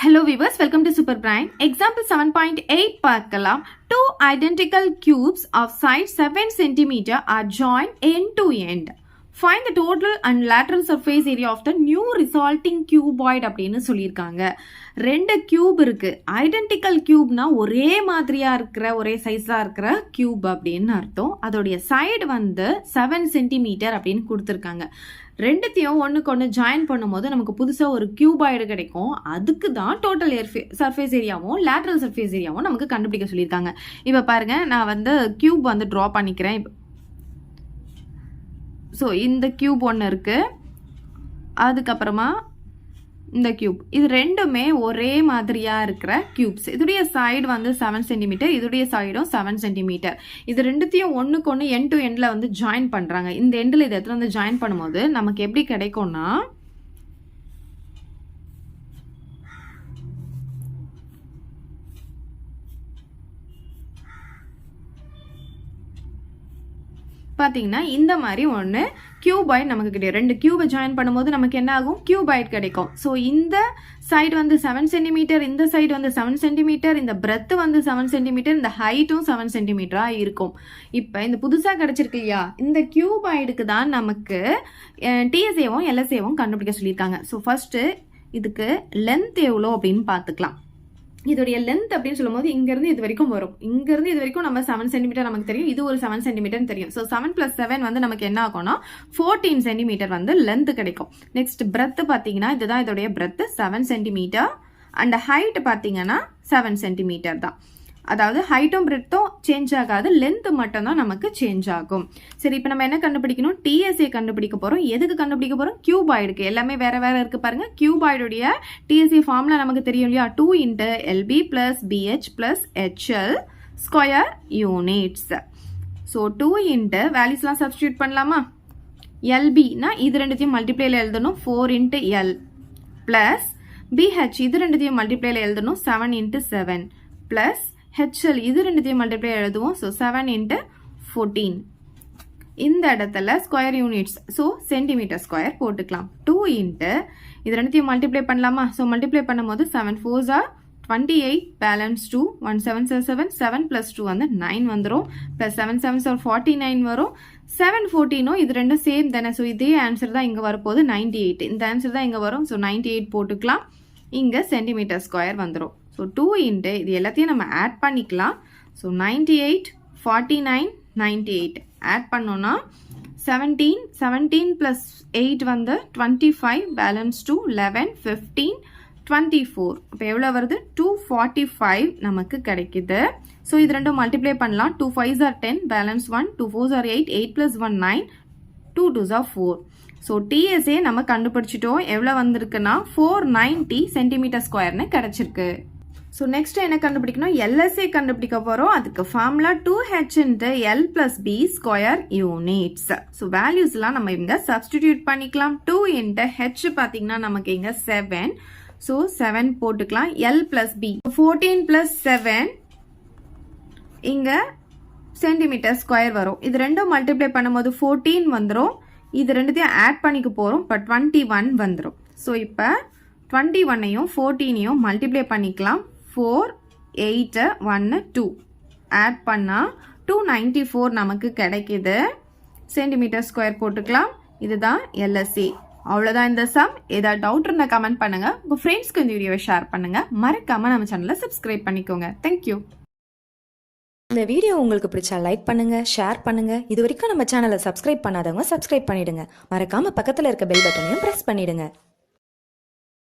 Hello viewers, welcome to Super Brain. Example 7.8 பார்க்கலாம். Two identical cubes of side 7 cm are joined end to end. Find the total and lateral surface area of the new resulting cuboid அப்படின்னு சொல்லியிருக்காங்க. ரெண்டு cube இருக்கு. Identical கியூப்னா ஒரே மாதிரியா இருக்கிற ஒரே சைஸா இருக்கிற கியூப் அப்படின்னு அர்த்தம். அதோடைய சைடு வந்து 7 சென்டிமீட்டர் அப்படின்னு கொடுத்துருக்காங்க. ரெண்டுத்தையும் ஒன்றுக்கு ஒன்று ஜாயின் பண்ணும்போது நமக்கு புதுசாக ஒரு கியூபாய்டு கிடைக்கும். அதுக்கு தான் டோட்டல் சர்ஃபேஸ் ஏரியாவும் லேட்ரல் சர்ஃபேஸ் ஏரியாவும் நமக்கு கண்டுபிடிக்க சொல்லியிருக்காங்க. இப்போ பாருங்கள், நான் வந்து கியூப் வந்து ட்ரா பண்ணிக்கிறேன். ஸோ இந்த கியூப் ஒன்று இருக்குது, அதுக்கப்புறமா இந்த கியூப், இது ரெண்டுமே ஒரே மாதிரியாக இருக்கிற கியூப்ஸ். இதுடைய சைடு வந்து 7 சென்டிமீட்டர், இதுடைய சைடும் 7 சென்டிமீட்டர். இது ரெண்டுத்தையும் ஒன்றுக்கு ஒன்று எண்ட் டு எண்டில் வந்து ஜாயின் பண்ணுறாங்க. இந்த எண்டில் இதை எடுத்துகிட்டு வந்து ஜாயின் பண்ணும்போது நமக்கு எப்படி கிடைக்கும்னா, பார்த்தீங்கன்னா இந்த மாதிரி ஒன்று கியூபாய்ட் நமக்கு கிடைக்கும். ரெண்டு கியூபை ஜாயின் பண்ணும்போது நமக்கு என்ன ஆகும், கியூபாய்ட் கிடைக்கும். ஸோ இந்த சைடு வந்து 7 சென்டிமீட்டர், இந்த சைடு வந்து 7 சென்டிமீட்டர், இந்த பிரெத் வந்து 7 சென்டிமீட்டர், இந்த ஹைட்டும் 7 சென்டிமீட்டராக இருக்கும். இப்போ இந்த புதுசாக கிடைச்சிருக்கு இல்லையா, இந்த கியூபாய்டுக்கு தான் நமக்கு டிஎஸ்ஏவும் எல்எஸ்ஏவும் கண்டுபிடிக்க சொல்லியிருக்காங்க. ஸோ ஃபர்ஸ்ட்டு இதுக்கு லென்த் எவ்வளோ அப்படின்னு பார்த்துக்கலாம். இதோடைய லென்த் அப்படின்னு சொல்லும்போது இங்கேருந்து இது வரைக்கும் வரும். இங்கேருந்து இது வரைக்கும் நம்ம 7 சென்டிமீட்டர் நமக்கு தெரியும், இது ஒரு 7 சென்டிமீட்டர்னு தெரியும். ஸோ 7 + 7 வந்து நமக்கு என்ன ஆகும்னா 14 சென்டிமீட்டர் வந்து லென்த் கிடைக்கும். நெக்ஸ்ட் பிரெத் பார்த்தீங்கன்னா இதுதான் இதோடைய பிரெத் 7 சென்டிமீட்டர், அண்ட் ஹைட் பார்த்தீங்கன்னா 7 சென்டிமீட்டர் தான். அதாவது ஹைட்டும் பிரெத்தும் சேஞ்ச் ஆகாது, லென்த் மட்டும் தான் நமக்கு சேஞ்ச் ஆகும். சரி, இப்போ நம்ம என்ன கண்டுபிடிக்கணும், டிஎஸ்ஏ கண்டுபிடிக்க போகிறோம். எதுக்கு கண்டுபிடிக்க போகிறோம், கியூபாய்டுக்கு. எல்லாமே வேற வேற இருக்கு பாருங்க. கியூபாய்டுடைய டிஎஸ்ஏ ஃபார்முலா நமக்கு தெரியும் இல்லையா, 2 × LB + BH + HL square units. So 2 × வேல்யூஸ்லாம் சப்ஸ்டியூட் பண்ணலாமா. LBனா இது ரெண்டுத்தையும் மல்டிப்ளேல எழுதணும், 4 × L + BH இது ரெண்டுத்தையும் மல்டிப்ளேல எழுதணும், 7 × 7 + HL இது ரெண்டுத்தையும் மல்டிப்ளை எழுதுவோம். ஸோ 7 × 14. இந்த இடத்துல square units, so centimetre square போட்டுக்கலாம். 2 × இது ரெண்டுத்தையும் மல்டிப்ளை பண்ணலாமா. ஸோ மல்டிப்ளை பண்ணும்போது 7 4s are 28, பேலன்ஸ் 2, 1 7 7 7 + 2 வந்து 9 வந்துடும், ப்ளஸ் 7 7s are 49 வரும். 7 14 இது ரெண்டும் சேம் தானே. ஸோ இதே ஆன்சர் தான் இங்கே வரப்போகுது, 98. இந்த ஆன்சர் தான் இங்கே வரும். ஸோ 98 போட்டுக்கலாம். இங்கே சென்டிமீட்டர் ஸ்கொயர் வந்துடும். ஸோ 2 × இது எல்லாத்தையும் நம்ம ஆட் பண்ணிக்கலாம். ஸோ 98 49 98 ஆட் பண்ணோன்னா 17 17 + 8 வந்து 25, பேலன்ஸ் 2 11 15 24. இப்போ எவ்வளோ வருது, 245 நமக்கு கிடைக்குது. ஸோ இது ரெண்டும் மல்டிப்ளை பண்ணலாம். 2 5s are 10, balance 1, 2 4s are 8, 8 + 1 9, 2 2s are 4. So DSA நம்ம கண்டுபிடிச்சிட்டோம். எவ்வளோ வந்திருக்குன்னா 490 சென்டிமீட்டர் ஸ்கொயர்னு கிடச்சிருக்கு. ஸோ நெக்ஸ்ட் என்ன கண்டுபிடிக்கணும், எல்எஸ்ஏ கண்டுபிடிக்க போகிறோம். அதுக்கு formula 2h × L + B square units. So வேல்யூஸ்லாம் நம்ம இங்கே சப்ஸ்டிடியூட் பண்ணிக்கலாம். 2 × h பார்த்தீங்கன்னா நமக்கு இங்கே 7, ஸோ 7 போட்டுக்கலாம். L + B 14 + 7 இங்கே சென்டிமீட்டர் ஸ்கொயர் வரும். இது ரெண்டும் மல்டிப்ளை பண்ணும்போது 14 வந்துடும். இது ரெண்டுத்தையும் ஆட் பண்ணிக்க போகிறோம். இப்போ 21 வந்துடும். ஸோ இப்போ 21ஐயும் 14ஐயும் மல்டிப்ளை பண்ணிக்கலாம். 4 8 1 2 ஆட் பண்ணால் 294 நமக்கு கிடைக்கிது. சென்டிமீட்டர் ஸ்கொயர் போட்டுக்கலாம். இதுதான் எல்எஸ்ஏ. அவ்வளோதான் இந்த சம். ஏதாவது டவுட் இருந்தால் கமெண்ட் பண்ணுங்கள். உங்கள் ஃப்ரெண்ட்ஸ்க்கு இந்த வீடியோவை ஷேர் பண்ணுங்கள். மறக்காமல் நம்ம சேனலை சப்ஸ்கிரைப் பண்ணிக்கோங்க. தேங்க்யூ. இந்த வீடியோ உங்களுக்கு பிடிச்சா லைக் பண்ணுங்க, ஷேர் பண்ணுங்க. இது வரைக்கும் நம்ம சேனலை சப்ஸ்கிரைப் பண்ணாதவங்க சப்ஸ்கிரைப் பண்ணிடுங்க. மறக்காம பக்கத்தில் இருக்க பெல் பட்டனையும் பிரஸ் பண்ணிடுங்க.